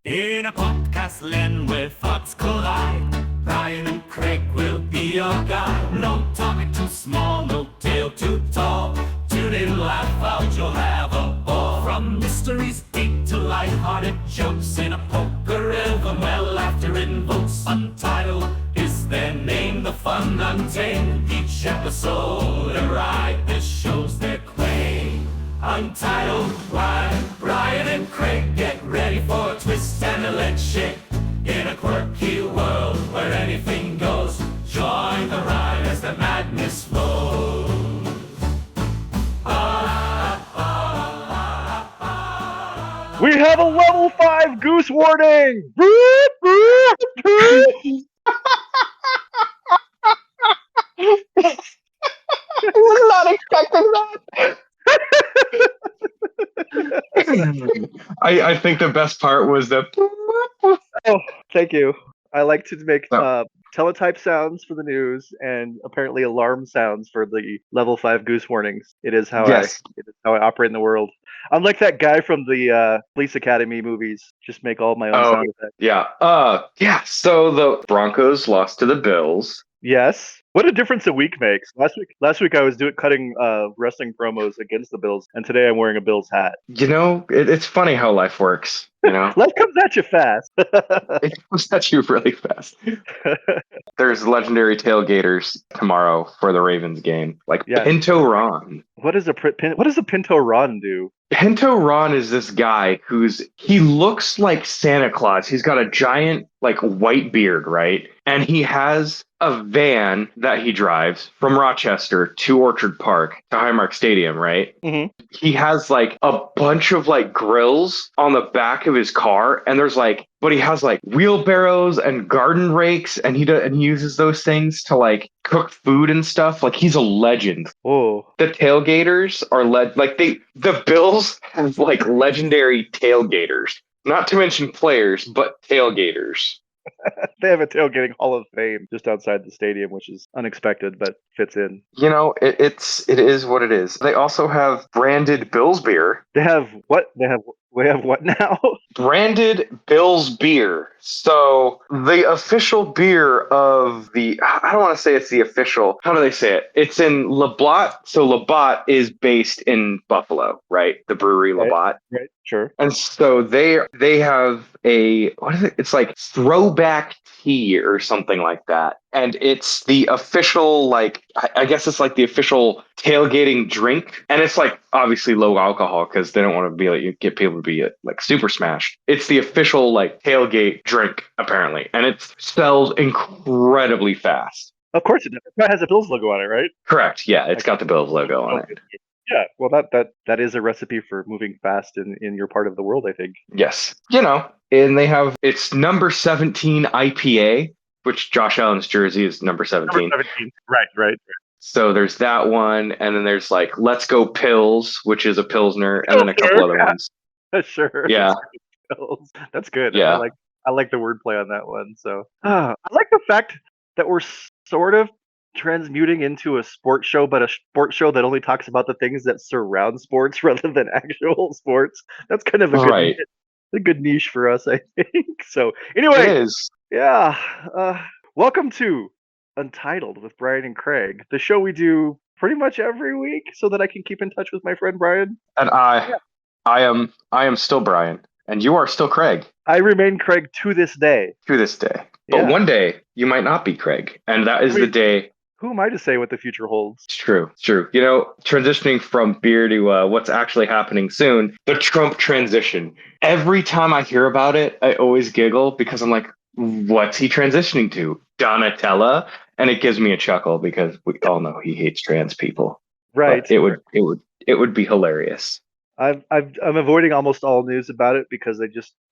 In a podcast land where thoughts collide, Brian and Craig will be your guide. No topic too small, no tale too tall. Tune in, laugh out, you'll have a ball. From mysteries deep to light-hearted jokes in a poker rhythm where laughter invokes. Untitled is their name, the fun untamed. Each episode a ride, this shows their claim. Untitled, Brian and Craig, get ready for a twist and a leg shake. In a quirky world where anything goes, join the ride as the madness flows. We have a level 5 goose warning! I was not expecting that. I think the best part was the. Oh, thank you. I like to make Oh. teletype sounds for the news and apparently alarm sounds for the level 5 goose warnings. It is how Yes. it is how I operate in the world. Unlike that guy from the Police Academy movies, just make all my own Oh, sound effects. yeah. Yeah. So the Broncos lost to the Bills. Yes. What a difference a week makes. Last week I was cutting wrestling promos against the Bills, and today I'm wearing a Bills hat. You know, it's funny how life works. You know, Life comes at you fast. it comes at you really fast. There's legendary tailgaters tomorrow for the Ravens game, like Yes. Pinto Ron. What does a Pinto Ron do? Pinto Ron is this guy he looks like Santa Claus. He's got a giant like white beard, right? And he has a van that he drives from Rochester to Orchard Park to Highmark Stadium, right? Mhm. He has like a bunch of like grills on the back of his car, and but he has like wheelbarrows and garden rakes, and he uses those things to like cook food and stuff. Like he's a legend. Oh, The tailgaters are the Bills have like legendary tailgaters. Not to mention players, but tailgaters. they have a tailgating Hall of Fame just outside the stadium, which is unexpected but fits in. You know, it is what it is. They also have branded Bills beer. They have what? We have what now? Branded Bills beer. So the official beer of I don't want to say it's the official. How do they say it? It's in Labatt. So Labatt is based in Buffalo, right? The brewery Labatt. Right, sure. And so they have what is it? It's like throwback tea or something like that. And it's the official, like, I guess it's like the official tailgating drink. And it's like obviously low alcohol because they don't want to be like, you get people to be like super smashed. It's the official like tailgate drink, apparently. And it sells incredibly fast. Of course it does. It has a Bills logo on it, right? Correct. Yeah, it's got the Bills logo on it. Yeah, well, that is a recipe for moving fast in your part of the world, I think. Yes. You know, and it's number 17 IPA, which Josh Allen's jersey is number 17. Number 17. Right. So there's that one, and then there's like Let's Go Pills, which is a Pilsner, and then a couple other ones. Sure. Yeah. That's good. Yeah. I like the wordplay on that one. So I like the fact that we're sort of transmuting into a sports show, but a sports show that only talks about the things that surround sports rather than actual sports. That's kind of a good niche for us, I think. So anyway, it is. Yeah. Welcome to Untitled with Brian and Craig, the show we do pretty much every week so that I can keep in touch with my friend Brian. And I am still Brian, and you are still Craig. I remain Craig to this day. To this day. But one day you might not be Craig, and that is the day. Who am I to say what the future holds? It's true. You know, transitioning from beer to what's actually happening soon, the Trump transition. Every time I hear about it, I always giggle because I'm like, what's he transitioning to? Donatella? And it gives me a chuckle because we all know he hates trans people. Right. But it would be hilarious. I'm avoiding almost all news about it because I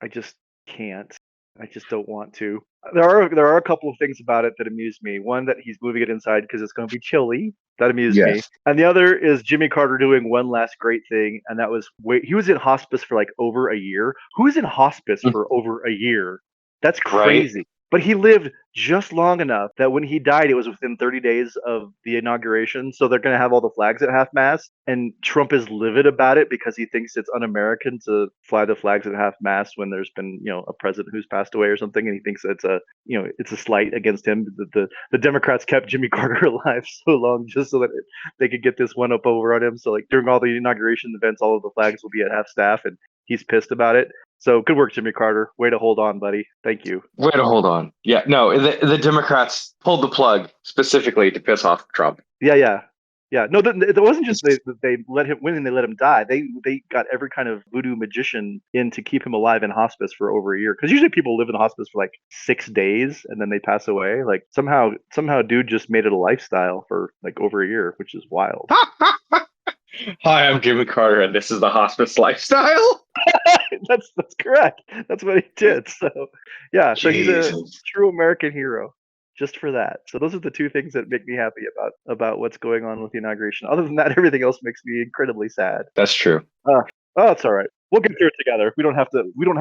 just can't. I just don't want to. There are a couple of things about it that amuse me. One, that he's moving it inside because it's going to be chilly. That amused me. And the other is Jimmy Carter doing one last great thing, and that was he was in hospice for like over a year. Who's in hospice for over a year? That's crazy. But he lived just long enough that when he died, it was within 30 days of the inauguration. So they're going to have all the flags at half mast. And Trump is livid about it because he thinks it's un-American to fly the flags at half mast when there's been, a president who's passed away or something. And he thinks it's a slight against him. The Democrats kept Jimmy Carter alive so long just so that they could get this one up over on him. So like during all the inauguration events, all of the flags will be at half staff, and he's pissed about it. So good work, Jimmy Carter. Way to hold on, buddy. Thank you. Way to hold on. Yeah, no, the Democrats pulled the plug specifically to piss off Trump. Yeah. No, it wasn't just they let him win and they let him die. They got every kind of voodoo magician in to keep him alive in hospice for over a year. Because usually people live in hospice for like 6 days and then they pass away. Like somehow, dude just made it a lifestyle for like over a year, which is wild. Hi, I'm Jimmy Carter, and this is the hospice lifestyle. That's correct. That's what he did. So yeah, so he's a Jesus. true American hero. Just for that. So those are the two things that make me happy about what's going on with the inauguration. Other than that, everything else makes me incredibly sad. That's true. Oh, it's all right. We'll get through it together. We don't have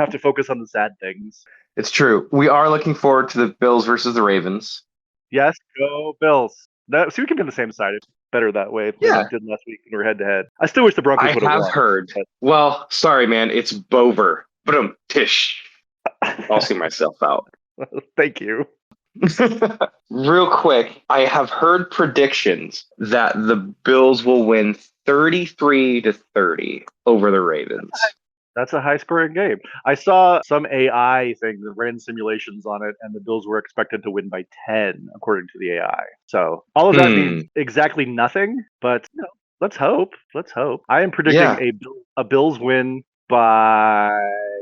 to focus on the sad things. It's true. We are looking forward to the Bills versus the Ravens. Yes, go Bills. So we can be on the same side. It's better that way than I did last week when we were head to head. I still wish the Broncos would have won. I have heard. But... Well, sorry, man. It's Bover. But tish. I'll see myself out. Thank you. Real quick, I have heard predictions that the Bills will win 33-30 over the Ravens. That's a high-scoring game. I saw some AI thing that ran simulations on it, and the Bills were expected to win by 10, according to the AI. So all of that means exactly nothing, but let's hope. Let's hope. I am predicting a Bills win by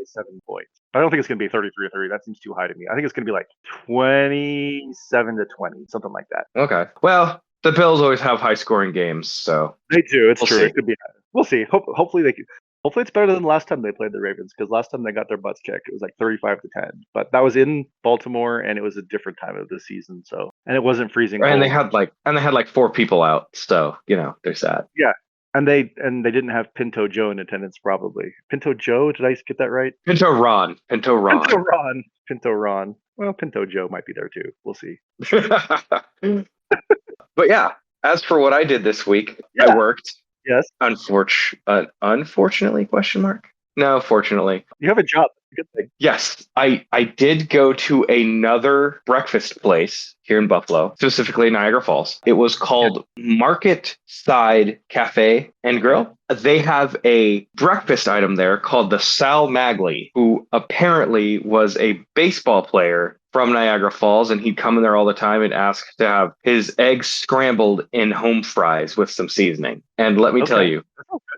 7 points. I don't think it's going to be 33-30. That seems too high to me. I think it's going to be like 27-20, something like that. Okay. Well, the Bills always have high-scoring games, so they do. It's true. See. It could be. We'll see. Hopefully it's better than the last time they played the Ravens, because last time they got their butts kicked, it was like 35-10. But that was in Baltimore, and it was a different time of the season. So, and it wasn't freezing cold. And they had like 4 people out. So there's that. Yeah. And they didn't have Pinto Joe in attendance, probably. Pinto Joe? Did I get that right? Pinto Ron. Well, Pinto Joe might be there too. We'll see. But yeah, as for what I did this week, I worked. Yes. Unfortunately? Question mark. No, fortunately. You have a job. Good thing. Yes, I did go to another breakfast place here in Buffalo, specifically Niagara Falls. It was called Market Side Cafe and Grill. They have a breakfast item there called the Sal Magley, who apparently was a baseball player from Niagara Falls, and he'd come in there all the time and ask to have his eggs scrambled in home fries with some seasoning. And let me tell you,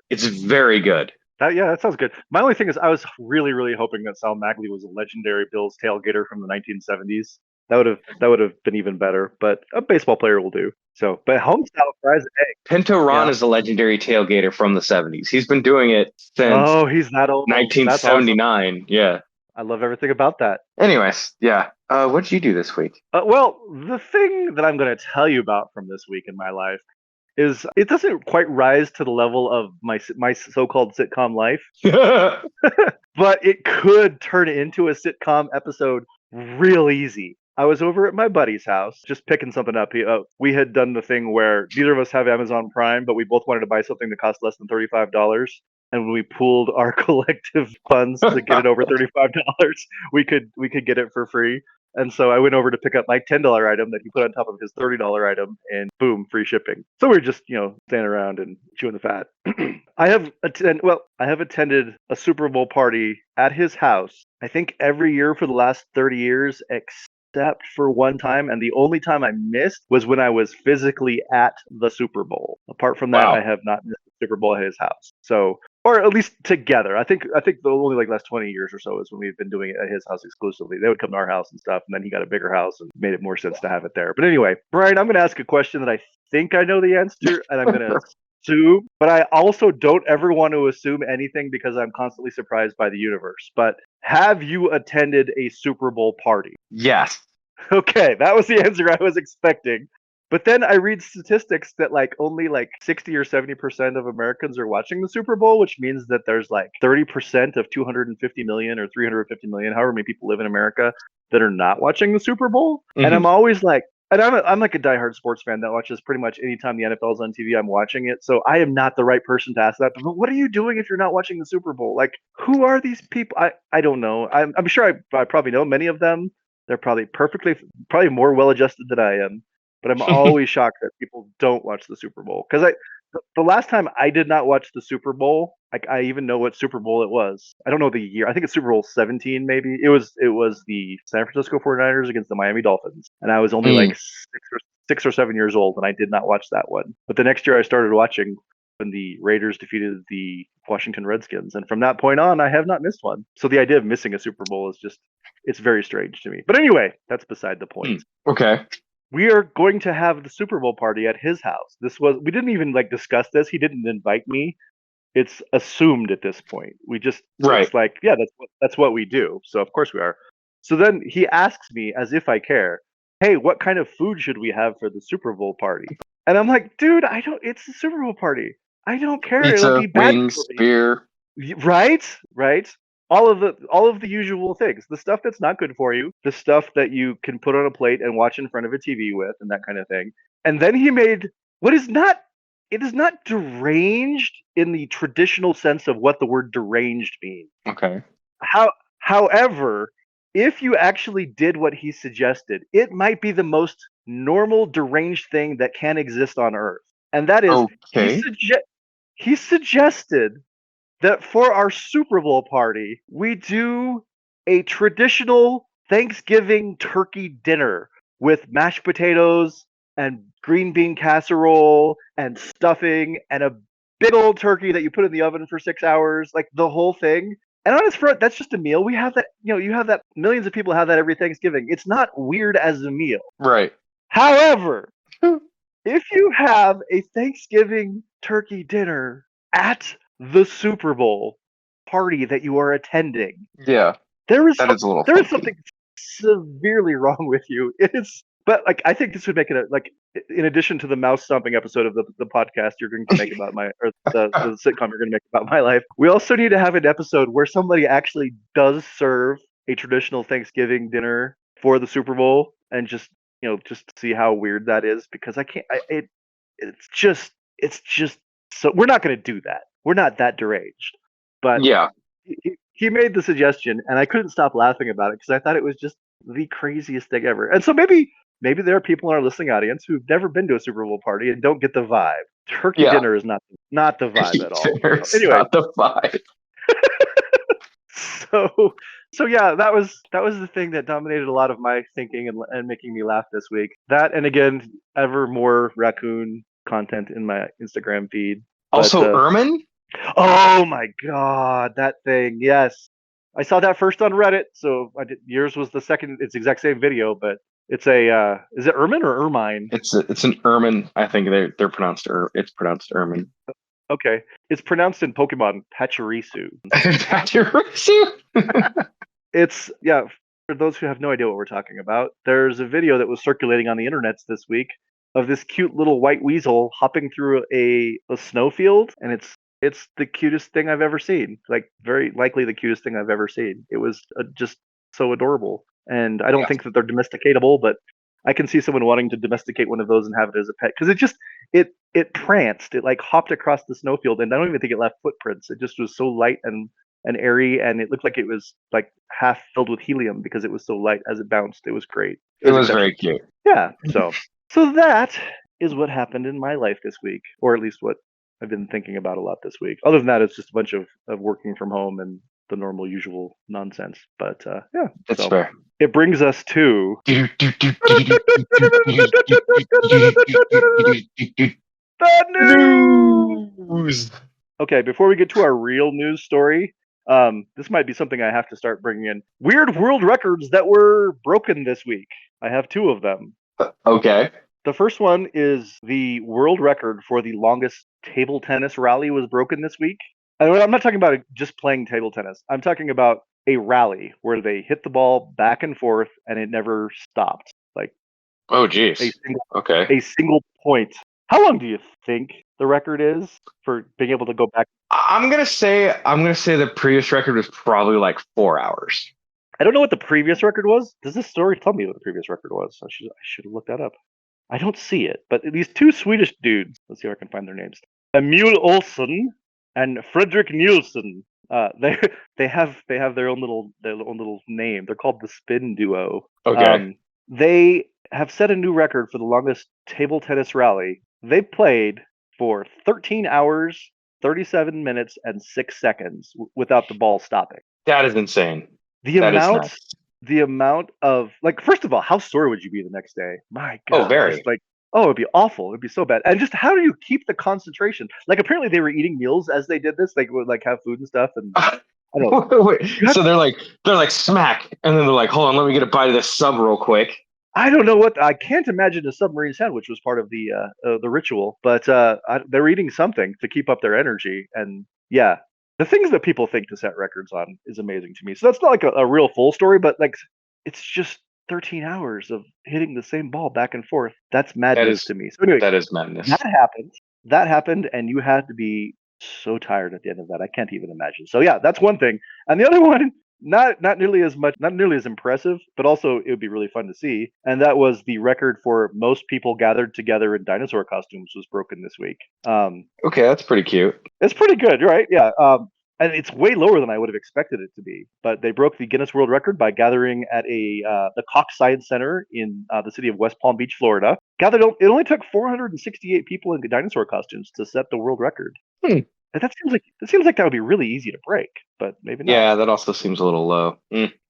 it's very good. That sounds good. My only thing is I was really, really hoping that Sal Magley was a legendary Bills tailgater from the 1970s. That would have been even better, but a baseball player will do. So, but home style fries and eggs. Pinto Ron is a legendary tailgater from the 70s. He's been doing it since he's that old. 1979. Awesome. Yeah. I love everything about that. Anyways, yeah. What did you do this week? Well, the thing that I'm going to tell you about from this week in my life is it doesn't quite rise to the level of my so-called sitcom life, but it could turn into a sitcom episode real easy. I was over at my buddy's house just picking something up. We had done the thing where neither of us have Amazon Prime, but we both wanted to buy something that cost less than $35. And when we pooled our collective funds to get it over $35, we could get it for free. And so I went over to pick up my $10 item that he put on top of his $30 item, and boom, free shipping. So we were just, standing around and chewing the fat. I have attended a Super Bowl party at his house, I think every year for the last 30 years, except for one time. And the only time I missed was when I was physically at the Super Bowl. Apart from that, I have not missed the Super Bowl at his house. So, or at least together. I think the only last 20 years or so is when we've been doing it at his house exclusively. They would come to our house and stuff, and then he got a bigger house and made it more sense to have it there. But anyway, Brian, I'm going to ask a question that I think I know the answer, and I'm going to assume, but I also don't ever want to assume anything because I'm constantly surprised by the universe. But have you attended a Super Bowl party? Yes. Okay, that was the answer I was expecting. But then I read statistics that like only like 60 or 70% of Americans are watching the Super Bowl, which means that there's like 30% of 250 million or 350 million, however many people live in America, that are not watching the Super Bowl. And I'm always like, and I'm like a diehard sports fan that watches pretty much anytime the NFL's on TV, I'm watching it. So I am not the right person to ask that. But what are you doing if you're not watching the Super Bowl? Like, who are these people? I don't know. I'm sure I probably know many of them. They're probably more well adjusted than I am. But I'm always shocked that people don't watch the Super Bowl because the last time I did not watch the Super Bowl, like I even know what Super Bowl it was. I don't know the year. I think it's Super Bowl 17 maybe. It was the San Francisco 49ers against the Miami Dolphins. And I was only like 6 or 7 years old and I did not watch that one. But the next year I started watching when the Raiders defeated the Washington Redskins. And from that point on, I have not missed one. So the idea of missing a Super Bowl is just, it's very strange to me. But anyway, that's beside the point. Okay. We are going to have the Super Bowl party at his house. We didn't even like discuss this. He didn't invite me. It's assumed at this point. It's like, yeah, that's what we do. So of course we are. So then he asks me as if I care, hey, what kind of food should we have for the Super Bowl party? And I'm like, dude, it's the Super Bowl party. I don't care. It'll Pizza, be bad wings, for me. beer. Right. All of the usual things, the stuff that's not good for you, the stuff that you can put on a plate and watch in front of a TV with, and that kind of thing. And then he made what is not. It is not deranged in the traditional sense of what the word deranged means. Okay. However, if you actually did what he suggested, it might be the most normal deranged thing that can exist on Earth, and that is Okay. he suggested that for our Super Bowl party, we do a traditional Thanksgiving turkey dinner with mashed potatoes and green bean casserole and stuffing and a big old turkey that you put in the oven for 6 hours, like the whole thing. And on its front, that's just a meal. We have that, you have that, millions of people have that every Thanksgiving. It's not weird as a meal. Right. However, if you have a Thanksgiving turkey dinner at the Super Bowl party that you are attending, Yeah. there is That is a little there is funky. something severely wrong with you. But like I think this would make it like in addition to the mouse stomping episode of the podcast you're going to make about the sitcom you're going to make about my life, we also need to have an episode where somebody actually does serve a traditional Thanksgiving dinner for the Super Bowl and just see how weird that is because I can't. It's just so we're not going to do that. We're not that deranged. But Yeah. he made the suggestion, and I couldn't stop laughing about it because I thought it was just the craziest thing ever. And so maybe there are people in our listening audience who've never been to a Super Bowl party and don't get the vibe. Turkey Yeah. dinner is not the vibe at all. It's Anyway, not the vibe. so yeah, that was the thing that dominated a lot of my thinking and making me laugh this week. That and again, ever more raccoon content in my Instagram feed. Also, Ermine? Oh my god, that thing! Yes, I saw that first on Reddit. So yours was the second. It's the exact same video, but it's a. Is it Ermine or Ermine? It's an Ermine. I think they're pronounced it's pronounced Ermine. Okay, it's pronounced in Pokemon Pachirisu. Pachirisu. It's For those who have no idea what we're talking about, there's a video that was circulating on the internets this week of this cute little white weasel hopping through a snowfield, and it's the cutest thing I've ever seen. Like, very likely the cutest thing I've ever seen. It was just so adorable. And I don't think that they're domesticatable, but I can see someone wanting to domesticate one of those and have it as a pet because it pranced. It like hopped across the snowfield, and I don't even think it left footprints. It just was so light and airy, and it looked like it was like half filled with helium because it was so light as it bounced. It was great. It was very cute. Yeah. So that is what happened in my life this week, or at least what I've been thinking about a lot this week. Other than that, it's just a bunch of working from home and the normal, usual nonsense. But yeah, that's fair. It brings us to the news. Okay, before we get to our real news story, this might be something I have to start bringing in. Weird world records that were broken this week. I have two of them. Okay. The first one is the world record for the longest table tennis rally was broken this week. I'm not talking about just playing table tennis. I'm talking about a rally where they hit the ball back and forth and it never stopped. Like Oh, A geez. single Okay. a single point. How long do you think the record is for being able to go back? I'm gonna say the previous record was probably like 4 hours. I don't know what the previous record was. Does this story tell me what the previous record was? I should have looked that up. I don't see it, but these two Swedish dudes. Let's see if I can find their names. Emil Olsson and Fredrik Nielsen. They they have their own little name. They're called the Spin Duo. Okay. They have set a new record for the longest table tennis rally. They played for 13 hours, 37 minutes, and 6 seconds without the ball stopping. That is insane. The That is amount, nuts. the amount of like, first of all, how sore would you be the next day? My Oh, God, just very. like, oh, it'd be awful. It'd be so bad. And just how do you keep the concentration? Like, apparently they were eating meals as they did this. They would like have food and stuff, and I don't. You have So they're like smack, and then they're like, hold on, let me get a bite of this sub real quick. I don't know what I can't imagine a submarine sandwich was part of the ritual, but they're eating something to keep up their energy, and yeah, the things that people think to set records on is amazing to me. So that's not like a real full story, but like it's just 13 hours of hitting the same ball back and forth. That's That madness is to me. So anyway, that is madness. that happened. That happened, and you had to be so tired at the end of that. I can't even imagine. So yeah, that's one thing. And the other one, not nearly as much, not nearly as impressive, but also it would be really fun to see. And that was the record for most people gathered together in dinosaur costumes was broken this week. Okay, that's pretty cute. It's pretty good, right? Yeah. And it's way lower than I would have expected it to be. But they broke the Guinness World Record by gathering at the Cox Science Center in the city of West Palm Beach, Florida. It only took 468 people in dinosaur costumes to set the world record. Hmm. And that seems like that would be really easy to break, but maybe not. Yeah, that also seems a little low.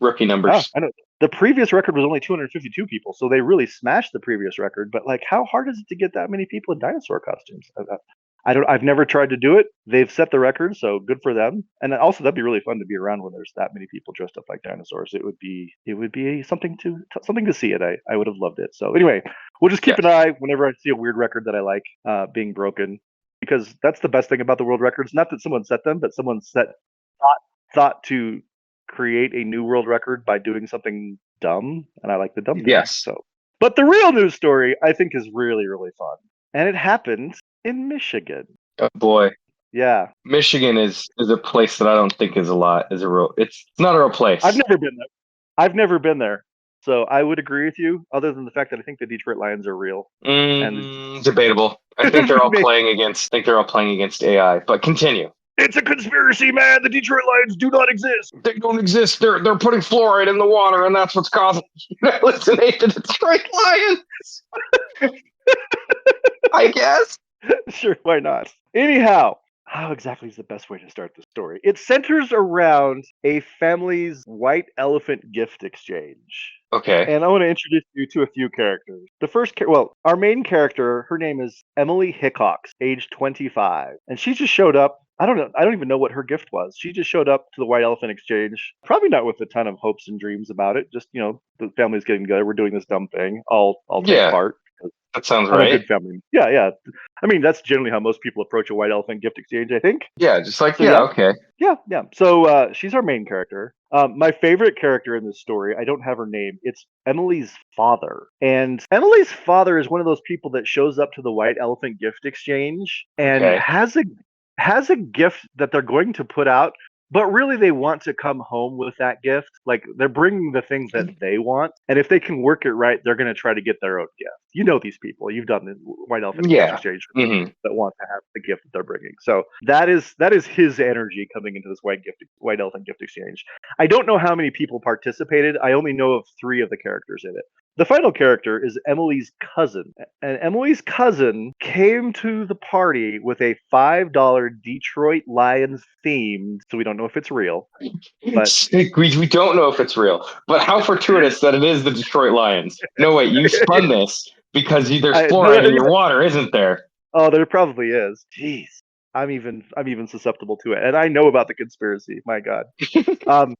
Rookie Ah, numbers. I know. The previous record was only 252 people, so they really smashed the previous record. But like, how hard is it to get that many people in dinosaur costumes? I don't. I've never tried to do it. They've set the record, so good for them. And also, that'd be really fun to be around when there's that many people dressed up like dinosaurs. It would be something to see it. I would have loved it. So anyway, we'll just keep Yes. an eye whenever I see a weird record that I like being broken, because that's the best thing about the world records. Not that someone set them, but someone thought to create a new world record by doing something dumb, and I like the dumb things. Yes. So, but the real news story I think is really really fun, and it happened in Michigan. Oh boy. Yeah, Michigan is a place that I don't think is a lot is a real it's not a real place. I've never been there. I've never been there, so I would agree with you. Other than the fact that I think the Detroit Lions are real, and Debatable. I think they're all playing against AI, but continue. it's a conspiracy, man. The Detroit Lions do not exist. They don't exist. They're putting fluoride in the water, and that's what's causing hallucinate the Detroit Lions. I guess. Sure, why not? Anyhow, how exactly is the best way to start the story? It centers around a family's white elephant gift exchange. Okay. And I want to introduce you to a few characters. Our main character, her name is Emily Hickox, age 25. And she just showed up. I don't even know what her gift was. She just showed up to the White Elephant Exchange, probably not with a ton of hopes and dreams about it. Just, the family's getting together. We're doing this dumb thing. I'll take Yeah. part. That sounds I'm a right. good family. Yeah, yeah. I mean, that's generally how most people approach a White Elephant gift exchange, I think. Yeah, just like So, yeah, yeah. okay. Yeah. So she's our main character. My favorite character in this story, I don't have her name. It's Emily's father. And Emily's father is one of those people that shows up to the White Elephant gift exchange and Okay. has a gift that they're going to put out, but really they want to come home with that gift. Like they're bringing the things that they want, and if they can work it right, they're going to try to get their own gift. You know these people. You've done the White Elephant gift Yeah. exchange hmm that want to have the gift that they're bringing. So that is his energy coming into this White Elephant gift exchange. I don't know how many people participated. I only know of 3 of the characters in it. The final character is Emily's cousin. And Emily's cousin came to the party with a $5 Detroit Lions themed, so we don't know if it's real. But we don't know if it's real, but how fortuitous that it is the Detroit Lions. No, wait, you spun this because there's fluoride in your water, isn't there? Oh, there probably is. Jeez. I'm even susceptible to it, and I know about the conspiracy. My God.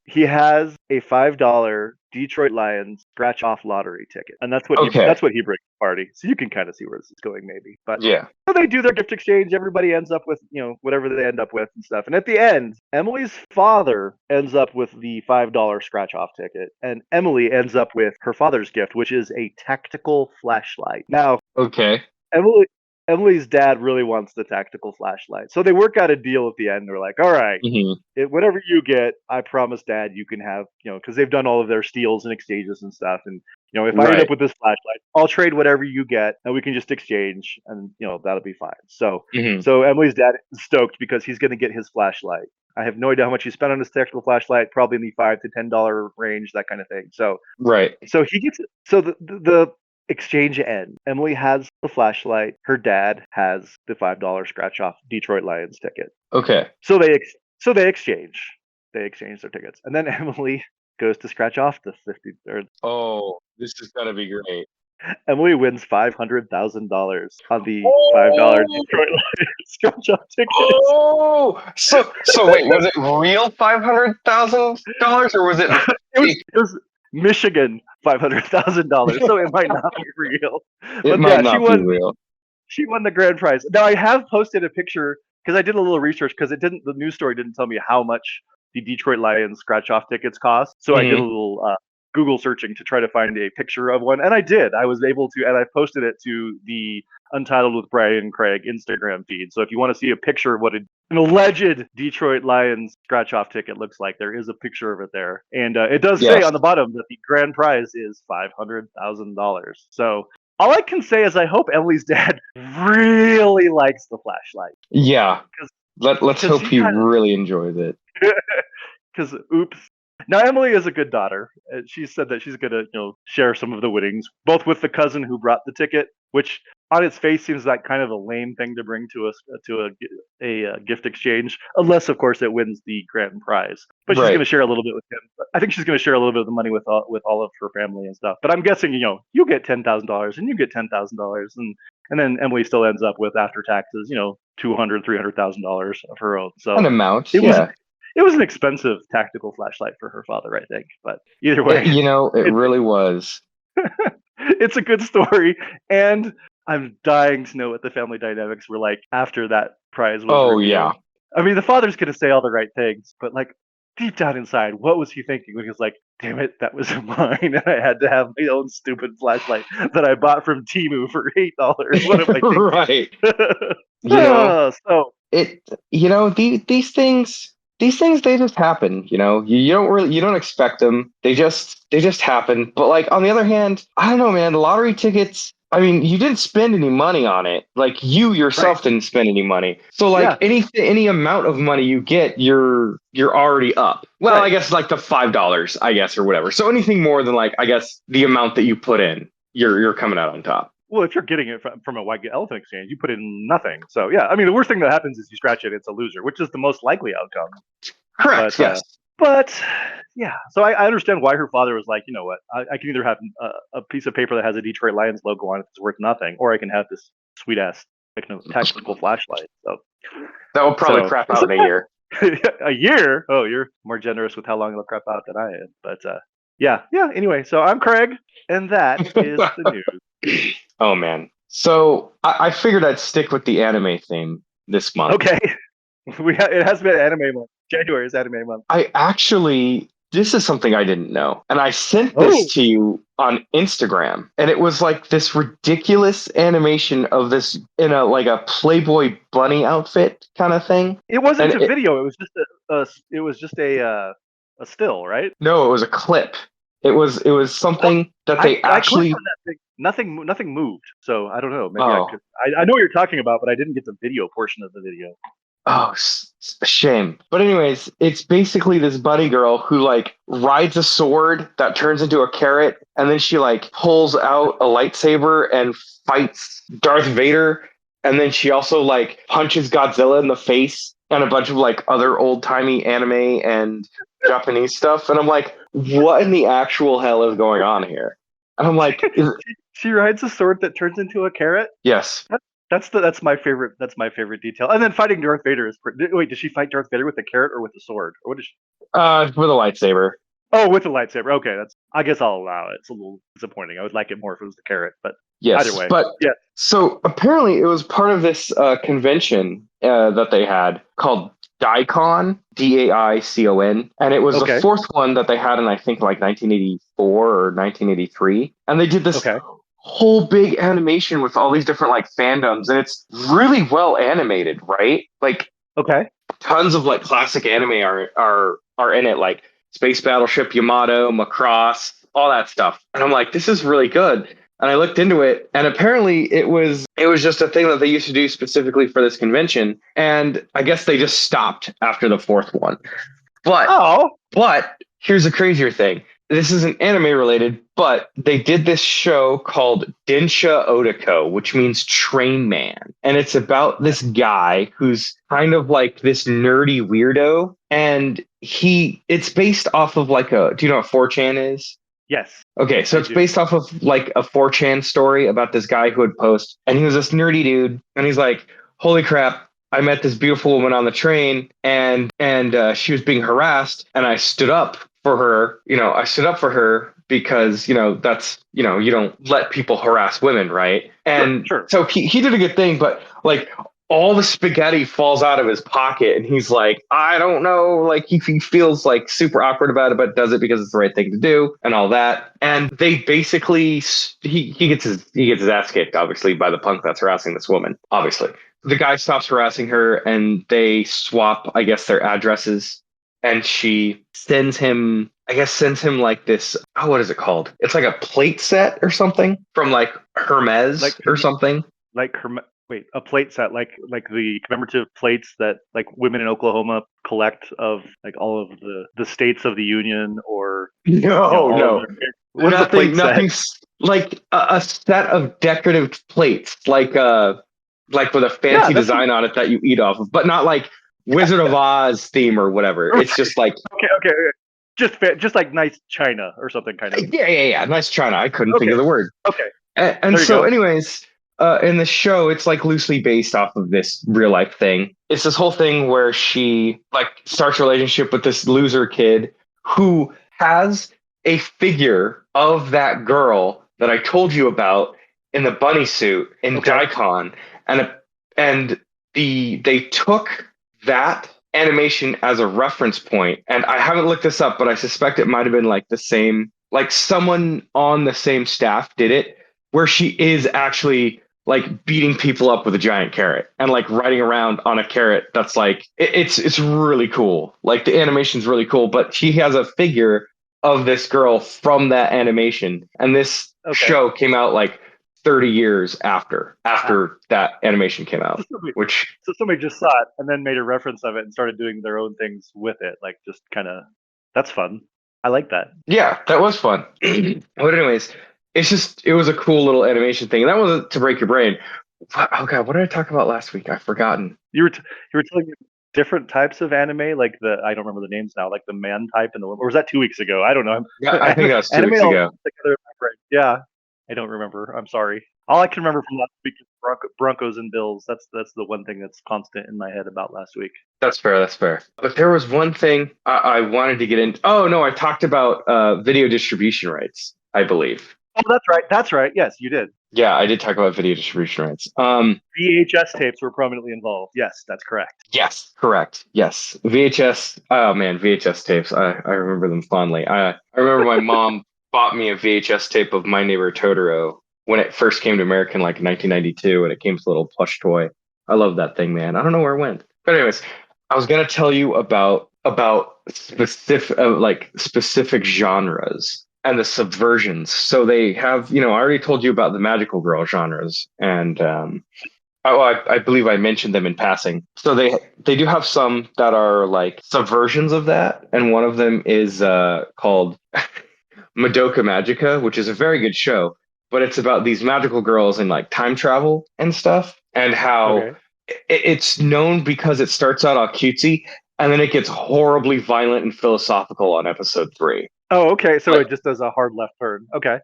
He has a $5 Detroit Lions scratch off lottery ticket, and Okay. that's what he brings to the party. So you can kind of see where this is going, maybe. But Yeah. so they do their gift exchange. Everybody ends up with whatever they end up with and stuff. And at the end, Emily's father ends up with the $5 scratch off ticket, and Emily ends up with her father's gift, which is a tactical flashlight. Now, Okay. Emily Emily's dad really wants the tactical flashlight. So they work out a deal at the end. They're like, all right, Hmm. whatever you get, I promise dad you can have, because they've done all of their steals and exchanges and stuff. And, if I end up Right. with this flashlight, I'll trade whatever you get and we can just exchange and, that'll be fine. So, Hmm. so Emily's dad is stoked because he's going to get his flashlight. I have no idea how much he spent on his tactical flashlight, probably in the $5 to $10 range, that kind of thing. Right. So he gets it. So the exchange ends. Emily has the flashlight. Her dad has the $5 scratch off Detroit Lions ticket. Okay. So they exchange. They exchange their tickets, and then Emily goes to scratch off the 50. Or Oh, this is gonna be great. Emily wins $500,000 on the $5 Oh, Detroit Lions scratch off tickets. oh. So wait, was it real $500,000 or was it fake? It was Michigan $500,000, so it might not be real. It But might yeah, not be real. she won the grand prize. Now I have posted a picture because I did a little research because the news story didn't tell me how much the Detroit Lions scratch off tickets cost. So I did Hmm. a little Google searching to try to find a picture of one, and I did. I was able to, and I posted it to the Untitled with Brian and Craig Instagram feed. So if you want to see a picture of what an alleged Detroit Lions scratch off ticket looks like, there is a picture of it there, and it does say Yes. on the bottom that the grand prize is $500,000. So all I can say is I hope Emily's dad really likes the flashlight Yeah. because Let's hope he he kind really enjoys it. of because oops. Now Emily is a good daughter. She said that she's gonna share some of the winnings, both with the cousin who brought the ticket, which on its face seems like kind of a lame thing to bring to a gift exchange, unless of course it wins the grand prize. But she's going Right. to share a little bit with him. I think she's going to share a little bit of the money with all of her family and stuff. But I'm guessing you get $10,000 and you get $10,000 and then Emily still ends up with after taxes $200,000-$300,000 of her own. An So amount, it was yeah. it was an expensive tactical flashlight for her father, I think. But either way, It it, really was. it's a good story, and I'm dying to know what the family dynamics were like after that prize was Oh yeah. revealed. I mean, the father's gonna say all the right things, but like deep down inside, what was he thinking when he was like, "Damn it, that was mine, and I had to have my own stupid flashlight that I bought from Timu for $8. What am I thinking?" Right. You know, So it these things they just happen, you don't expect them. They just happen. But like on the other hand, I don't know, man, the lottery tickets, I mean, you didn't spend any money on it. Like you right, yourself didn't spend any money. So like yeah, any amount of money you get, you're already up. Well, I right. guess like the $5, I guess, or whatever. So anything more than like I guess the amount that you put in, you're coming out on top. Well, if you're getting it from a white elephant exchange, you put in nothing. So yeah, I mean, the worst thing that happens is you scratch it; it's a loser, which is the most likely outcome. Correct, But yes. but yeah, so I understand why her father was like, you know what, I can either have a piece of paper that has a Detroit Lions logo on it that's worth nothing, or I can have this sweet ass tactical flashlight. That will probably So crap out in a year. a year. Oh, you're more generous with how long it'll crap out than I am. But yeah. Anyway, so I'm Craig, and that is the news. Oh man. So I figured I'd stick with the anime theme this month. Okay, it has been anime month. January is anime month. This is something I didn't know. And I sent this Oh, to you on Instagram. And it was like this ridiculous animation of this in a like a Playboy bunny outfit kind of thing. it wasn't And a video. It was just a still, right? no, it was a clip. It was Oh, something that I they I clicked actually on that thing. Nothing moved. So I don't know. Maybe I oh could. I know what you're talking about, but I didn't get the video portion of the video. Oh, a shame. But anyways, it's basically this bunny girl who like rides a sword that turns into a carrot, and then she like pulls out a lightsaber and fights Darth Vader, and then she also like punches Godzilla in the face and a bunch of like other old-timey anime and Japanese stuff. And I'm like, what in the actual hell is going on here? And I'm like, She rides a sword that turns into a carrot. yes. That's my favorite. That's my favorite detail. And then fighting Darth Vader is wait. Did she fight Darth Vader with a carrot or with a sword? Or what did she? With a lightsaber. Oh, with a lightsaber. Okay, that's. I guess I'll allow it. It's a little disappointing. I would like it more if it was the carrot, but either Yes, way, but yeah. so apparently it was part of this convention that they had called Daicon, Daicon, and it was the Okay. fourth one that they had in I think like 1984 or 1983, and they did this Okay. whole big animation with all these different like fandoms, and it's really well animated, right? Like Okay. tons of like classic anime are in it, like Space Battleship Yamato, Macross, all that stuff. And I'm like, this is really good. And I looked into it, and apparently it was just a thing that they used to do specifically for this convention. And I guess they just stopped after the fourth one. But Oh. but here's a crazier thing. This isn't anime related, but they did this show called Densha Otako, which means train man. And it's about this guy who's kind of like this nerdy weirdo. And it's based off of like do you know what 4chan is? Yes. Okay, so I it's do. based off of like a 4chan story about this guy who would post, and he was this nerdy dude, and he's like, "Holy crap! I met this beautiful woman on the train, and she was being harassed, and I stood up for her. I stood up for her because that's you don't let people harass women, right? Sure. And Sure. so he did a good thing, but like all the spaghetti falls out of his pocket, and he's like, I don't know, like he feels like super awkward about it, but does it because it's the right thing to do and all that. And they basically he gets his ass kicked, obviously, by the punk that's harassing this woman. Obviously, the guy stops harassing her, and they swap, I guess, their addresses, and she sends him like this. Oh, what is it called? It's like a plate set or something from like Hermes Like or something. like wait, a plate set like the commemorative plates that like women in Oklahoma collect of like all of the states of the union or No, all of no, their. What is a nothing. plate set? Nothing's like a set of decorative plates, like with a Yeah, fancy that's design on it that you eat off of, but not like Wizard of Oz theme or whatever. It's just like, okay. Just like nice china or something kind of. yeah. Nice China. I couldn't think Okay. of the word. Okay. And There you so, go. anyways, in the show, it's like loosely based off of this real life thing. It's this whole thing where she like starts a relationship with this loser kid who has a figure of that girl that I told you about in the bunny suit in Okay. Daicon, and they took that animation as a reference point. And I haven't looked this up, but I suspect it might have been like the same, like someone on the same staff did it, where she is actually like beating people up with a giant carrot and like riding around on a carrot that's like it's really cool. Like the animation's really cool, but she has a figure of this girl from that animation, and this Okay. show came out like 30 years after that animation came out, which So somebody just saw it and then made a reference of it and started doing their own things with it, like just kind of. That's fun. I like that. yeah, that was fun. But anyways, it was a cool little animation thing. And that wasn't to break your brain. Oh god, what did I talk about last week? I've forgotten. You were telling me different types of anime, like I don't remember the names now, like the man type and the woman. Or was that 2 weeks ago? I don't know. Yeah, I think that was two Anime weeks all ago. together in my brain. Yeah, I don't remember. I'm sorry. All I can remember from last week is Broncos and Bills. That's the one thing that's constant in my head about last week. That's fair. That's fair. But there was one thing I wanted to get into. Oh no, I talked about video distribution rights, I believe. Oh, that's right. That's right. Yes, you did. Yeah, I did talk about video distribution rights. VHS tapes were prominently involved. Yes, that's correct. Yes, correct. Yes, VHS. Oh man, VHS tapes. I remember them fondly. I remember my mom bought me a VHS tape of My Neighbor Totoro when it first came to America in like 1992, and it came with a little plush toy. I love that thing, man. I don't know where it went. But anyways, I was gonna tell you about specific genres and the subversions. So they have, I already told you about the magical girl genres, and I believe I mentioned them in passing. So they do have some that are like subversions of that, and one of them is called Madoka Magica, which is a very good show, but it's about these magical girls and like time travel and stuff, and how Okay. it's known because it starts out all cutesy, and then it gets horribly violent and philosophical on episode 3. Oh, okay. So Like, it just does a hard left turn. Okay.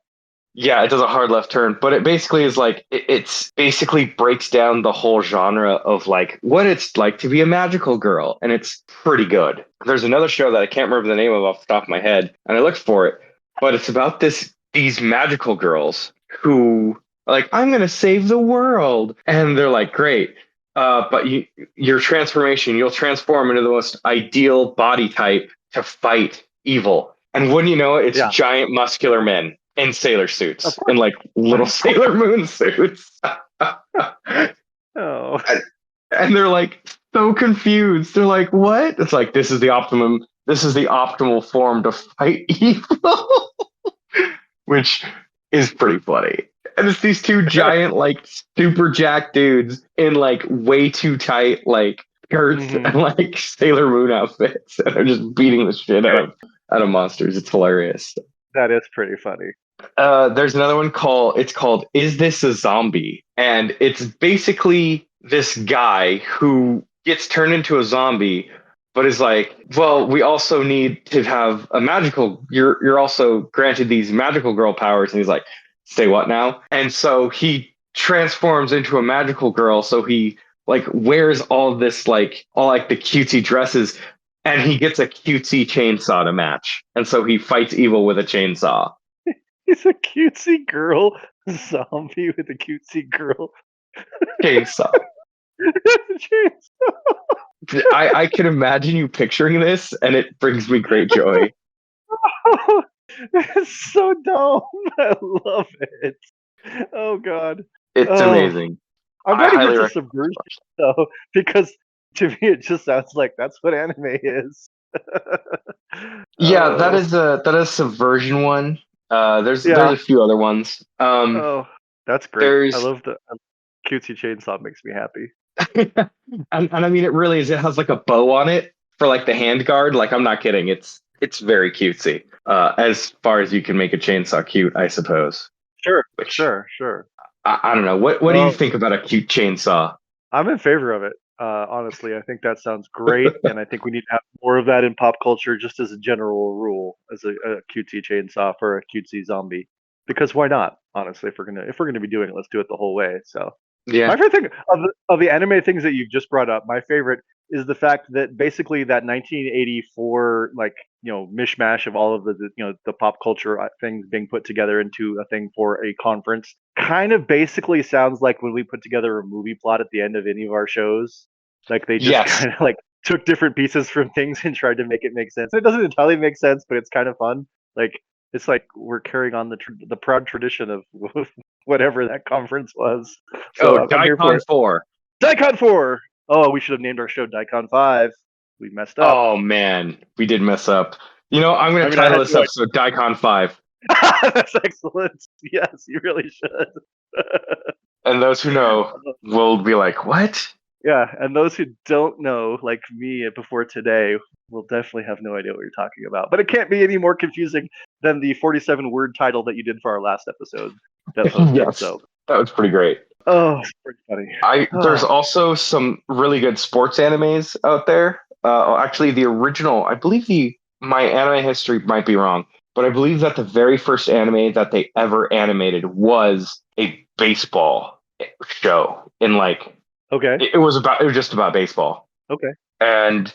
Yeah, it does a hard left turn, but it basically is like it's basically breaks down the whole genre of like what it's like to be a magical girl, and it's pretty good. There's another show that I can't remember the name of off the top of my head, and I looked for it, but it's about these magical girls who are like, I'm gonna save the world, and they're like, great. But your transformation, you'll transform into the most ideal body type to fight evil. And wouldn't you know it, it's Yeah, giant muscular men in sailor of suits, course. in like little Of course. Sailor Moon suits. Oh, And they're like so confused. They're like, what? It's like this is the optimal form to fight evil. Which is pretty funny. And it's these two giant, like super jacked dudes in like way too tight like skirts hmm and like Sailor Moon outfits, and they're just beating the shit out of monsters. It's hilarious. that is pretty funny. There's another one called Is This a Zombie? And it's basically this guy who gets turned into a zombie, but is like, well, we also need to have a magical you're also granted these magical girl powers. And he's like, say what now? And so he transforms into a magical girl, so he like wears all this like all like the cutesy dresses, and he gets a cutesy chainsaw to match. And so he fights evil with a chainsaw. He's a cutesy girl zombie with a cutesy girl. Chainsaw. Jeez. I can imagine you picturing this, and it brings me great joy. It's so dumb. I love it. Oh god. It's Oh, amazing. I'm I glad he highly gets a recommend. subversion though, because to me it just sounds like that's what anime is. Yeah, Oh, that is subversion one. There's yeah. a few other ones. Oh, that's great. I There's love the cutesy chainsaw makes me happy. and I mean it really is. It has like a bow on it for like the hand guard. Like I'm not kidding. It's very cutesy. As far as you can make a chainsaw cute, I suppose. Sure, Which sure. I don't know. What do you Well, think about a cute chainsaw? I'm in favor of it. Honestly, I think that sounds great, and I think we need to have more of that in pop culture, just as a general rule, as a cutesy chainsaw for a cutesy zombie. Because why not? Honestly, if we're gonna be doing it, let's do it the whole way. So my Yeah. favorite thing of the anime things that you've just brought up, my favorite is the fact that basically that 1984 like mishmash of all of the pop culture things being put together into a thing for a conference kind of basically sounds like when we put together a movie plot at the end of any of our shows. Like they just Yes. kind of like took different pieces from things and tried to make it make sense. It doesn't entirely make sense, but it's kind of fun. Like it's like we're carrying on the proud tradition of whatever that conference was. So Oh, I'm here for Daicon it. 4. Daicon 4. Oh, we should have named our show Daicon 5. We messed up. Oh man, we did mess up. You know, I'm going I to mean, I title had this no episode Daicon 5. idea. That's excellent. Yes, you really should. And those who know will be like, what? Yeah, and those who don't know, like me before today, will definitely have no idea what you're talking about. But it can't be any more confusing than the 47 word title that you did for our last episode that posted. Yes, So, that was pretty great. oh, it's pretty funny. There's Oh, also some really good sports animes out there. Actually, the original, I believe my anime history might be wrong, but I believe that the very first anime that they ever animated was a baseball show. In like okay. it was just about baseball. Okay. And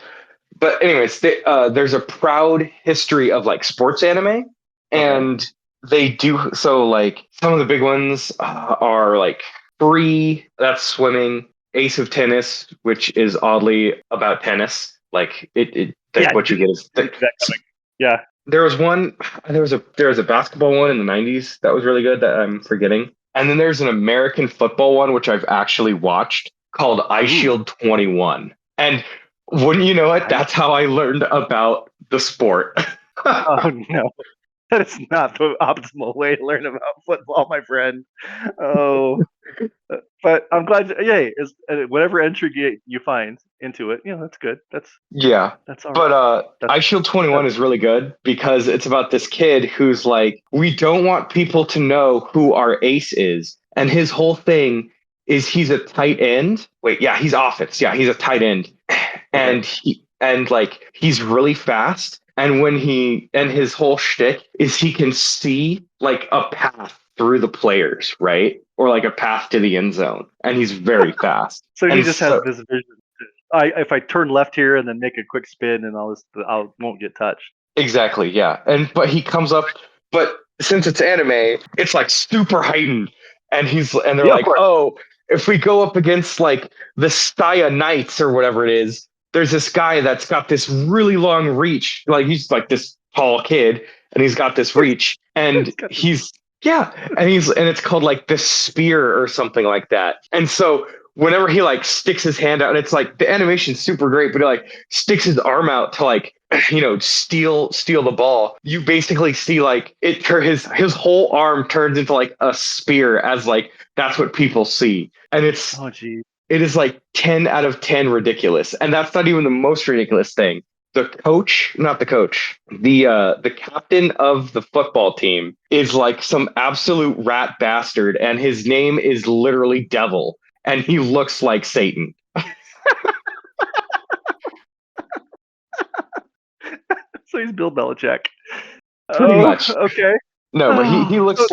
but anyways, there's a proud history of like sports anime, Okay. and they do so like some of the big ones are like Free, that's swimming, Ace of Tennis, which is oddly about tennis. Like it Yeah, like what you get is didn't see that coming. Yeah. there was one there was a basketball one in the 90s that was really good that I'm forgetting. And then there's an American football one which I've actually watched called Ice Ooh. Shield 21. And wouldn't you know it, I, that's how I learned about the sport. oh no. That is not the optimal way to learn about football, my friend. Oh, but I'm glad. Yay! Whatever entry you find into it, that's good. Yeah. That's all right. But That's Ice Shield 21 that's is really good because it's about this kid who's like, we don't want people to know who our ace is. And his whole thing is he's a tight end. Wait, yeah, he's offense. Yeah, he's a tight end. okay. And like he's really fast. And his whole shtick is he can see like a path through the players, right? Or like a path to the end zone. And he's very fast. So he And just has this vision. If I turn left here and then make a quick spin and all this, I won't get touched. exactly, yeah. But he comes up, but since it's anime, it's like super heightened. And they're Yeah, of like, course. oh, if we go up against like the Staya Knights or whatever it is, there's this guy that's got this really long reach. Like he's like this tall kid, and he's got this reach, and and it's called like the spear or something like that. And so whenever he like sticks his hand out, and it's like the animation's super great, but he like sticks his arm out to like steal the ball. You basically see like his whole arm turns into like a spear, as like that's what people see. And Oh, geez. it is like 10 out of 10 ridiculous. And that's not even the most ridiculous thing. The captain of the football team is like some absolute rat bastard, and his name is literally Devil, and he looks like Satan. So he's Bill Belichick. Pretty much. Okay. No, but he looks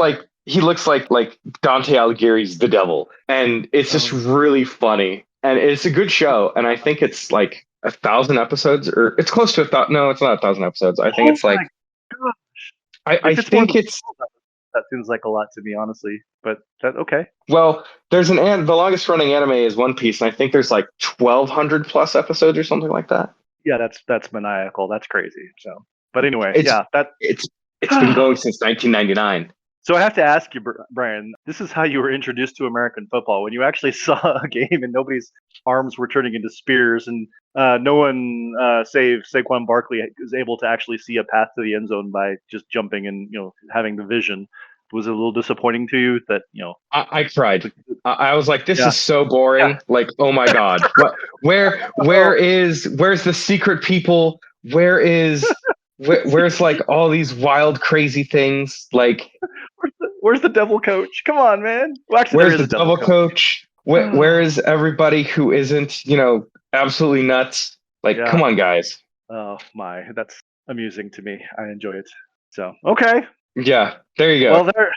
like Dante Alighieri's The Devil, and it's just really funny, and it's a good show, and I think it's like 1,000 episodes, or it's close to 1,000. No, it's not 1,000 episodes. I think it's like I think it's that seems like a lot to me, honestly. But okay. well, the longest running anime is One Piece, and I think there's like 1,200 plus episodes or something like that. Yeah, that's maniacal. That's crazy. So, but anyway, it's been going since 1999. So I have to ask you, Brian, this is how you were introduced to American football, when you actually saw a game and nobody's arms were turning into spears, and no one save Saquon Barkley is able to actually see a path to the end zone by just jumping and having the vision. Was it a little disappointing to you that I cried. I was like, this is so boring. Yeah. Like, oh my god, where's the secret people? Where's like all these wild, crazy things? Like, where's the devil coach? Come on, man. Well, actually, where's the devil coach? Where is everybody who isn't, absolutely nuts? Like, come on, guys. Oh my, that's amusing to me. I enjoy it. So, okay. Yeah, there you go. Well, there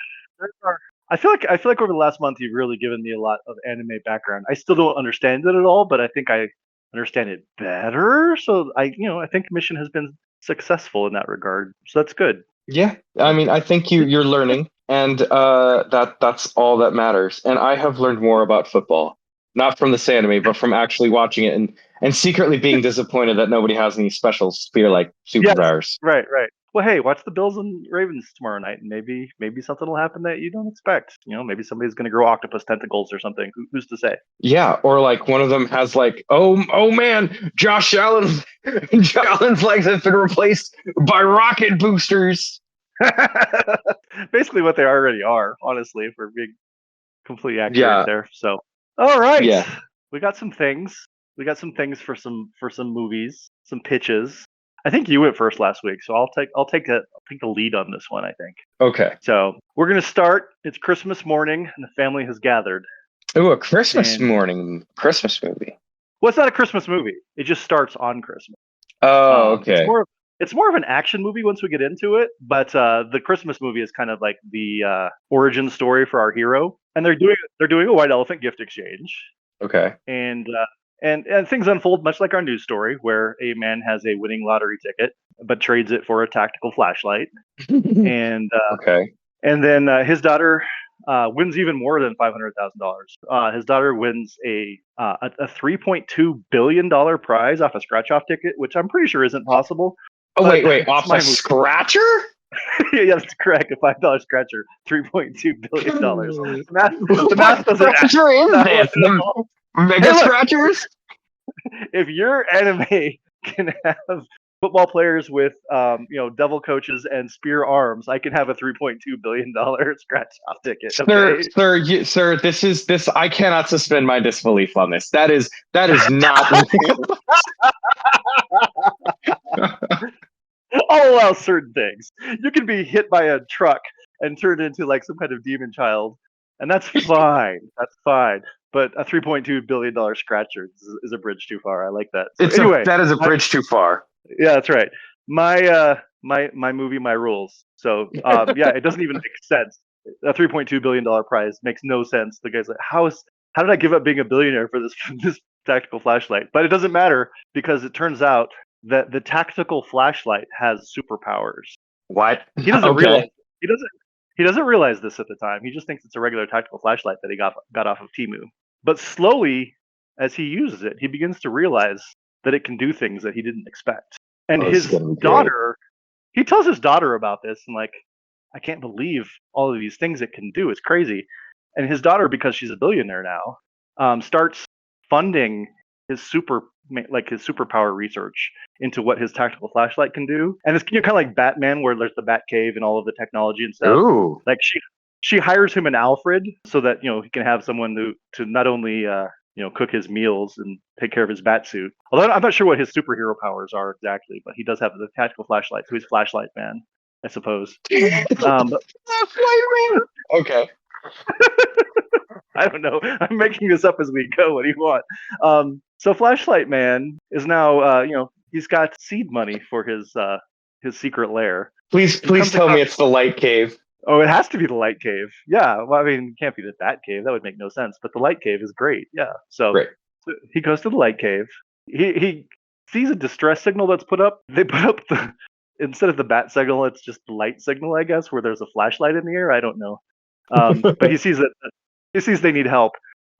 are. I feel like over the last month you've really given me a lot of anime background. I still don't understand it at all, but I think I understand it better. So I think Mission has been successful in that regard. So that's good. Yeah, I mean, I think you're learning, and that's all that matters. And I have learned more about football, not from this anime, but from actually watching it and secretly being disappointed that nobody has any special spear-like superpowers. Right. Well, hey, watch the Bills and Ravens tomorrow night, and maybe something will happen that you don't expect. Maybe somebody's going to grow octopus tentacles or something. Who's to say? Yeah, or like one of them has like, oh man, Josh Allen's legs have been replaced by rocket boosters. Basically, what they already are, honestly, if we're being completely accurate there. So, all right, we got some things. We got some things for some movies, some pitches. I think you went first last week, so I'll take the lead on this one, I think. Okay. So we're gonna start. It's Christmas morning, and the family has gathered. Oh, a Christmas morning Christmas movie. Well, it's not a Christmas movie. It just starts on Christmas. Oh, okay. It's more of an action movie once we get into it, but the Christmas movie is kind of like the origin story for our hero, and they're doing a white elephant gift exchange. Okay. And things unfold much like our news story, where a man has a winning lottery ticket, but trades it for a tactical flashlight. And and then his daughter wins even more than $500,000. His daughter wins a $3.2 billion prize off a scratch-off ticket, which I'm pretty sure isn't possible. Oh, wait, off a scratcher? Yeah, that's correct. A $5 scratcher, $3.2 billion. The math doesn't add. Mega scratchers? If your anime can have football players with devil coaches and spear arms, I can have a $3.2 billion scratch off ticket. Okay? Sir, this I cannot suspend my disbelief on this. That is not I'll allow certain things. You can be hit by a truck and turned into like some kind of demon child, and that's fine. That's fine. But a $3.2 billion scratcher is a bridge too far. I like that. So that is a bridge too far. Yeah, that's right. My movie, my rules. So it doesn't even make sense. a $3.2 billion prize makes no sense. The guy's like, how did I give up being a billionaire for this this tactical flashlight? But it doesn't matter because it turns out that the tactical flashlight has superpowers. What? He doesn't Okay. realize he doesn't realize this at the time. He just thinks it's a regular tactical flashlight that he got off of Temu. But slowly, as he uses it, he begins to realize that it can do things that he didn't expect. And Oh, this is his gonna be great. daughter, he tells his daughter about this and like, I can't believe all of these things it can do. It's crazy. And his daughter, because she's a billionaire now, starts funding his his superpower research into what his tactical flashlight can do. And it's kind of like Batman, where there's the Batcave and all of the technology and stuff. Ooh. Like she hires him an Alfred so that he can have someone to not only cook his meals and take care of his bat suit. Although I'm not sure what his superhero powers are exactly, but he does have the tactical flashlight, so he's Flashlight Man, I suppose. But, Okay. I don't know. I'm making this up as we go. What do you want? So Flashlight Man is now, he's got seed money for his secret lair. Please tell me it's the Light Cave. Oh, it has to be the Light Cave. Yeah. Well, I mean, it can't be the Bat Cave. That would make no sense. But the Light Cave is great. Yeah. So Great. he goes to the Light Cave. He sees a distress signal that's put up. They put up instead of the bat signal, it's just the light signal, I guess, where there's a flashlight in the air. I don't know. But he sees they need help,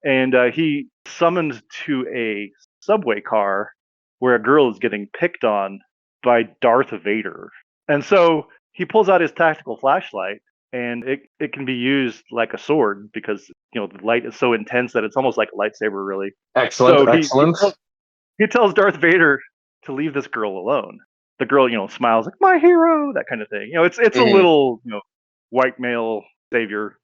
and he summoned to a subway car where a girl is getting picked on by Darth Vader. And so he pulls out his tactical flashlight, and it can be used like a sword because the light is so intense that it's almost like a lightsaber, really. Excellent. So Excellent. he tells Darth Vader to leave this girl alone. The girl, smiles like my hero, that kind of thing. It's a little, white male savior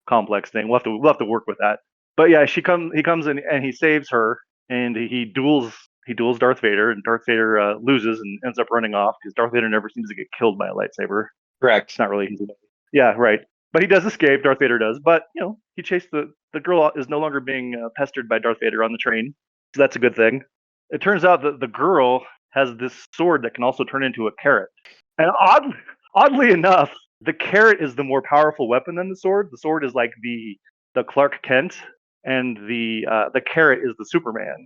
complex thing. We'll have to work with that. But yeah, he comes in and he saves her, and he duels Darth Vader, and Darth Vader loses and ends up running off because Darth Vader never seems to get killed by a lightsaber. Correct. It's not really his way. Yeah, right. But he does escape. Darth Vader does. But he chased the girl is no longer being pestered by Darth Vader on the train, so that's a good thing. It turns out that the girl has this sword that can also turn into a carrot. And oddly enough, the carrot is the more powerful weapon than the sword. The sword is like the Clark Kent, and the carrot is the Superman.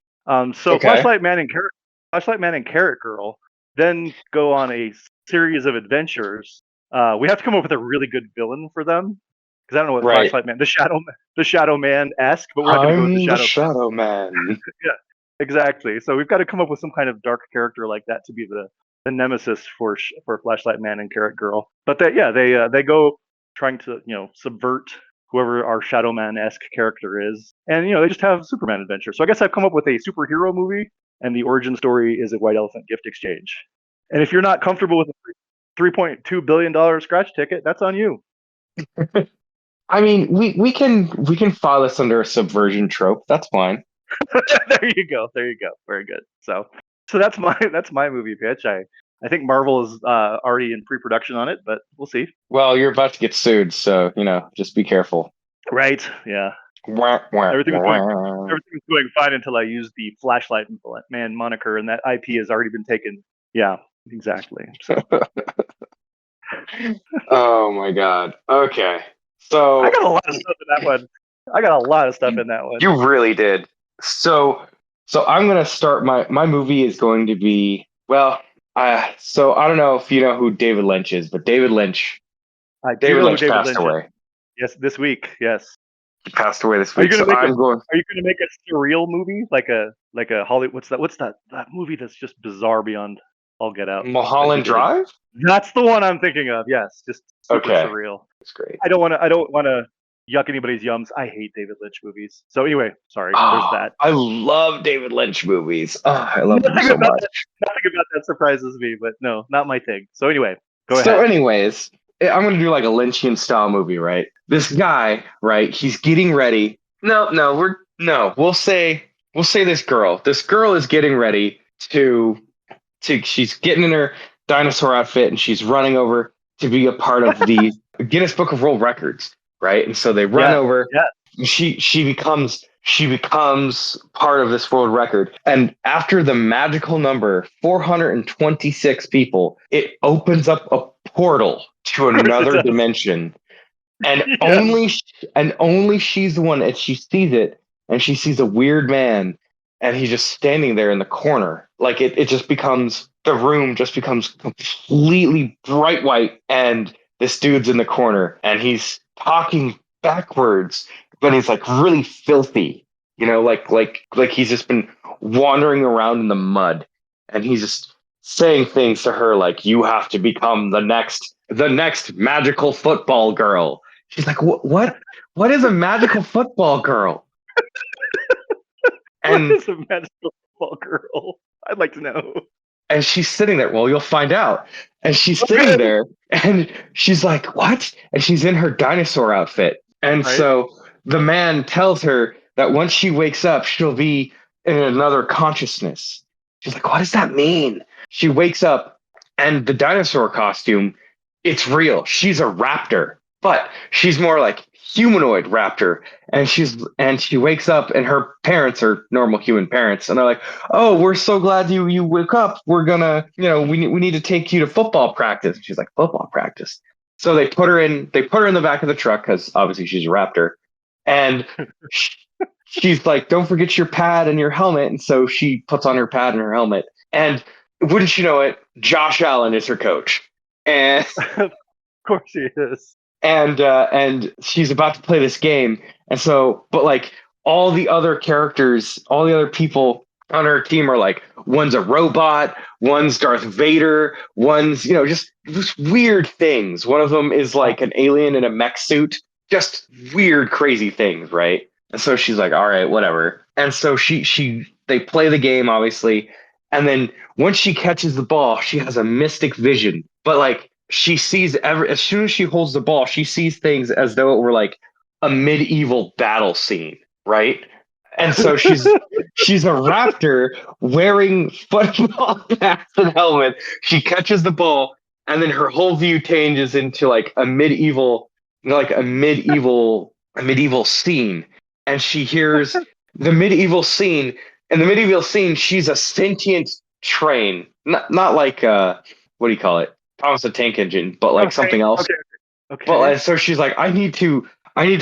So Okay. Flashlight Man and Carrot Girl then go on a series of adventures. We have to come up with a really good villain for them because I don't know what Right. Flashlight Man, the Shadow Man-esque, but we're not going to go with the Shadow Man. Yeah, exactly. So we've got to come up with some kind of dark character like that to be the nemesis for Flashlight Man and Carrot Girl. But they go trying to subvert whoever our Shadow Man-esque character is, and they just have Superman adventure. So I guess I've come up with a superhero movie, and the origin story is a White Elephant gift exchange. And if you're not comfortable with a $3.2 billion scratch ticket, that's on you. I mean, we can file this under a subversion trope. That's fine. There you go. Very good. So that's my movie pitch. I think Marvel is already in pre-production on it, but we'll see. Well, you're about to get sued, so just be careful. Right? Yeah. Everything was going fine until I used the Flashlight Man moniker, and that IP has already been taken. Yeah, exactly. So. Oh my God. Okay. So I got a lot of stuff in that one. You really did. So I'm gonna start my movie is going to be so I don't know if you know who David Lynch is, but David Lynch passed away. Yes, this week. Yes, he passed away this week. Are you going to make a surreal movie like a Hollywood? What's that movie that's just bizarre beyond all get out? Mulholland Drive. That's the one I'm thinking of. Yes, just super surreal. That's great. I don't want to yuck anybody's yums. I hate David Lynch movies. So anyway, sorry. There's that. I love David Lynch movies. I love them so much. Nothing about that surprises me, but no, not my thing. So anyway, go ahead. So anyways, I'm going to do like a Lynchian style movie, right? This guy, right? He's getting ready. We'll say this girl. This girl is getting ready to she's getting in her dinosaur outfit and she's running over to be a part of the Guinness Book of World Records, right? And so they run over. Yeah. She becomes part of this world record. And after the magical number 426 people, it opens up a portal to another dimension. and Yes. only she's the one, and she sees it, and she sees a weird man, and he's just standing there in the corner. Like it just becomes the room just becomes completely bright white, and this dude's in the corner, and he's talking backwards, but he's like really filthy, like he's just been wandering around in the mud, and he's just saying things to her like, "You have to become the next magical football girl." She's like, what is a magical football girl? What And is a magical football girl? I'd like to know. and she's sitting there. Well, you'll find out. And she's sitting Okay. there, and she's like, "What?" And she's in her dinosaur outfit. And Right. so the man tells her that once she wakes up, she'll be in another consciousness. She's like, "What does that mean?" She wakes up, and the dinosaur costume, it's real. She's a raptor, but she's more like humanoid raptor. And she wakes up, and her parents are normal human parents, and they're like, "Oh, we're so glad you woke up. We're gonna, we need to take you to football practice." And she's like, "Football practice?" So they put her in the back of the truck because obviously she's a raptor, and she's like, "Don't forget your pad and your helmet." And so she puts on her pad and her helmet, and wouldn't you know it, Josh Allen is her coach, and Of course he is. and she's about to play this game, and so but like all the other characters, all the other people on her team are like, one's a robot, one's Darth Vader, one's just weird things. One of them is like an alien in a mech suit, just weird crazy things, right? And so she's like, all right, whatever. And so they play the game, obviously, and then once she catches the ball, she has a mystic vision, but like she sees as soon as she holds the ball, she sees things as though it were like a medieval battle scene, right? And so she's a raptor wearing football pads and helmet. She catches the ball, and then her whole view changes into like a medieval scene, and she hears the medieval scene. In the medieval scene, she's a sentient train, not like what do you call it? Thomas the Tank Engine, but like Okay. something else. Okay. But Okay. so she's like, I need to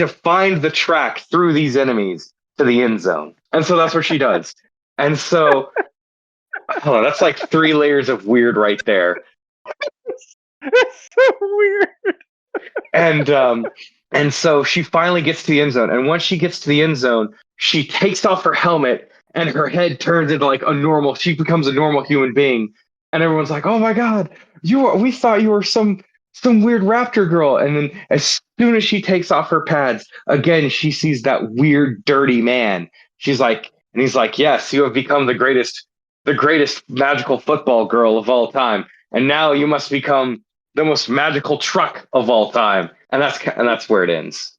find the track through these enemies to the end zone, and so that's what she does. And so, hold on, that's like 3 layers of weird right there. It's so weird. And so she finally gets to the end zone, and once she gets to the end zone, she takes off her helmet, and her head turns into like a normal. She becomes a normal human being, and everyone's like, "Oh my god, we thought you were some weird raptor girl." And then as soon as she takes off her pads, again she sees that weird, dirty man. And he's like, "Yes, you have become the greatest magical football girl of all time, and now you must become the most magical truck of all time." And that's where it ends.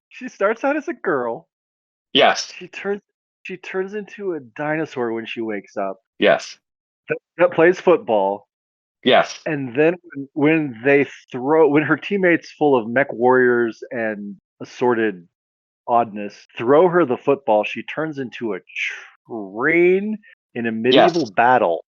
She starts out as a girl. Yes, She turns into a dinosaur when she wakes up. yes, That plays football. yes, And then when her teammates full of mech warriors and assorted oddness throw her the football, she turns into a train in a medieval yes, battle.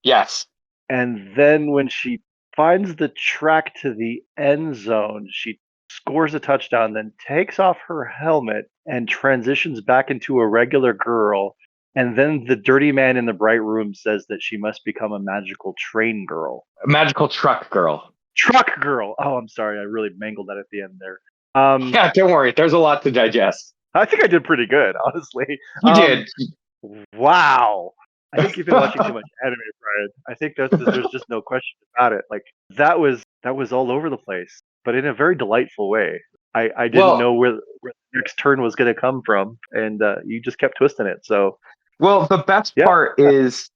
yes. And then when she finds the track to the end zone, she scores a touchdown, then takes off her helmet and transitions back into a regular girl. And then the dirty man in the bright room says that she must become a magical train girl. Magical truck girl. Truck girl. Oh, I'm sorry. I really mangled that at the end there. Yeah, don't worry. There's a lot to digest. I think I did pretty good, honestly. You did. Wow. I think you've been watching too much anime, Brian. I think there's just no question about it. Like that was all over the place, but in a very delightful way. I didn't Well, know where the next turn was going to come from, and you just kept twisting it. So the best yeah, part is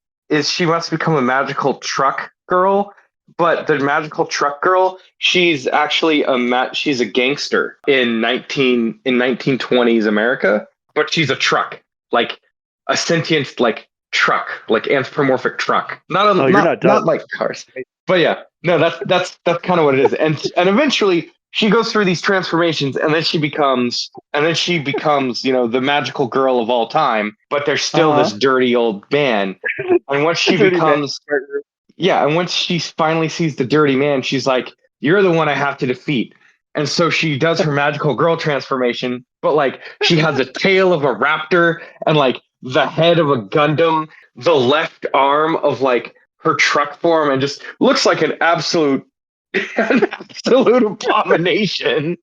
she must become a magical truck girl, but the magical truck girl, she's actually she's a gangster in 1920s America, but she's a truck, like a sentient like truck, like anthropomorphic truck. Not oh, a, you're not not done. not like cars. But yeah, no, that's kind of what it is. And eventually she goes through these transformations, and then she becomes the magical girl of all time, but there's still Uh this dirty old man. And once huh. she Dirty man. becomes Yeah, and once she finally sees the dirty man, she's like, "You're the one I have to defeat." And so she does her magical girl transformation, but like she has a tail of a raptor and like the head of a Gundam, the left arm of like her truck form, and just looks like an absolute abomination.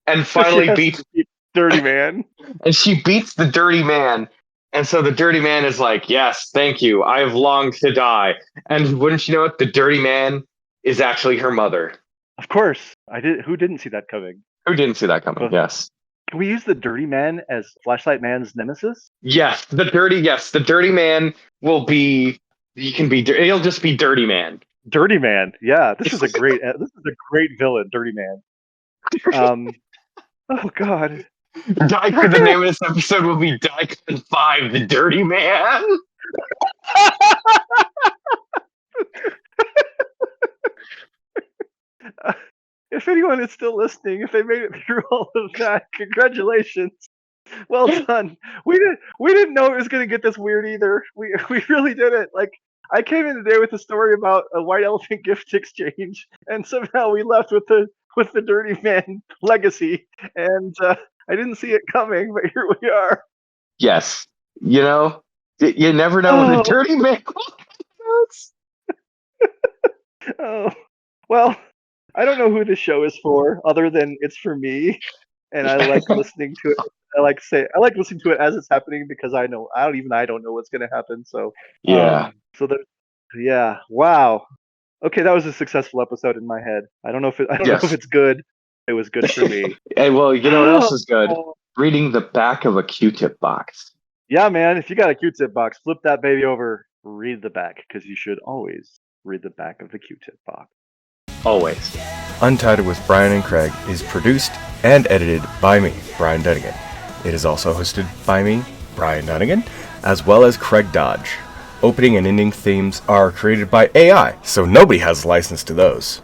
And So she finally has beats to beat Dirty Man. and she beats the dirty man. And so the dirty man is like, "Yes, thank you. I have longed to die." And wouldn't you know it, the dirty man is actually her mother. Of course, I did. Who didn't see that coming? Who didn't see that coming? But Yes. can we use the Dirty Man as Flashlight Man's nemesis? Yes, the dirty man will be, he can be, he'll just be dirty man. Dirty Man. Yeah, this is a great villain, Dirty Man. Oh God. Daicon, the name of this episode will be Daicon 5, the dirty man. If anyone is still listening, if they made it through all of that, congratulations. Well done. We didn't know it was gonna get this weird either. We really didn't. Like I came in today with a story about a white elephant gift exchange, and somehow we left with the Dirty Man legacy, and I didn't see it coming, but here we are. Yes. You know, you never know when the dirty man does. Oh, well, I don't know who this show is for, other than it's for me, and I like listening to it. I like listening to it as it's happening because I don't know what's gonna happen. So Yeah. yeah, wow. Okay, that was a successful episode in my head. I don't know if it's good. It was good for me. Hey, well, you know what else is good? Reading the back of a Q-tip box. Yeah, man. If you got a Q-tip box, flip that baby over. Read the back, because you should always read the back of the Q-tip box. Always. Untitled with Brian and Craig is produced and edited by me, Brian Dunnigan. It is also hosted by me, Brian Dunnigan, as well as Craig Dodge. Opening and ending themes are created by AI, so nobody has license to those.